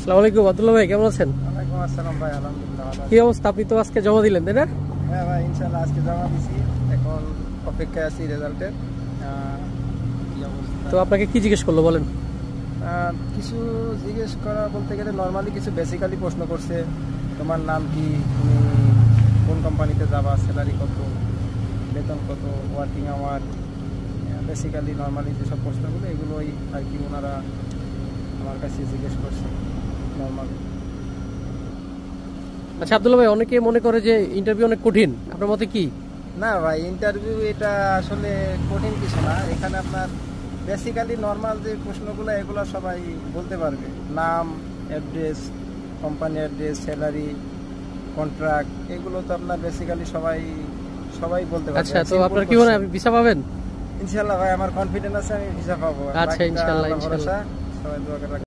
আসসালামু আলাইকুম আব্দুল্লাহ ভাই, কেমন আছেন? ওয়ালাইকুম আসসালাম ভাই, আলহামদুলিল্লাহ ভালো কি অবস্থা? আপনি তো আজকে জমা দিলেন, তাই না? হ্যাঁ ভাই, ইনশাআল্লাহ আজকে জমা দিছি। এখন অপেক্ষায় আছি রেজাল্টের। কি অবস্থা? তো আপনাকে কি জিজ্ঞেস করলো বলেন? কিছু জিজ্ঞেস করা বলতে গেলে নর্মালি কিছু বেসিক্যালি প্রশ্ন করছে। তোমার নাম কি, তুমি কোন কোম্পানিতে যাবা, স্যালারি কত, বেতন কত, ওয়ার্কিং আওয়ার, বেসিক্যালি নর্মালি যেসব প্রশ্নগুলো এগুলোই আর কি ওনারা আমার কাছে জিজ্ঞেস করছে নর্মালি। আচ্ছা আব্দুল্লাহ ভাই, অনেকে মনে করে যে ইন্টারভিউ অনেক কঠিন, আপনার মতে কি? না ভাই, ইন্টারভিউ এটা আসলে কঠিন কিছু না। এখানে আপনার বেসিক্যালি নর্মাল যে প্রশ্নগুলো এগুলো সবাই বলতে পারবে। নাম, address, company address, salary, contract, এগুলো তো আপনার বেসিক্যালি সবাই বলতে পারবে। আচ্ছা, তো আপনার কি মনে হয় আপনি ভিসা পাবেন? ইনশাআল্লাহ ভাই, আমার কনফিডেন্স আছে আমি ভিসা পাবো। আচ্ছা, ইনশাআল্লাহ সবাই দোয়া করে রাখবেন।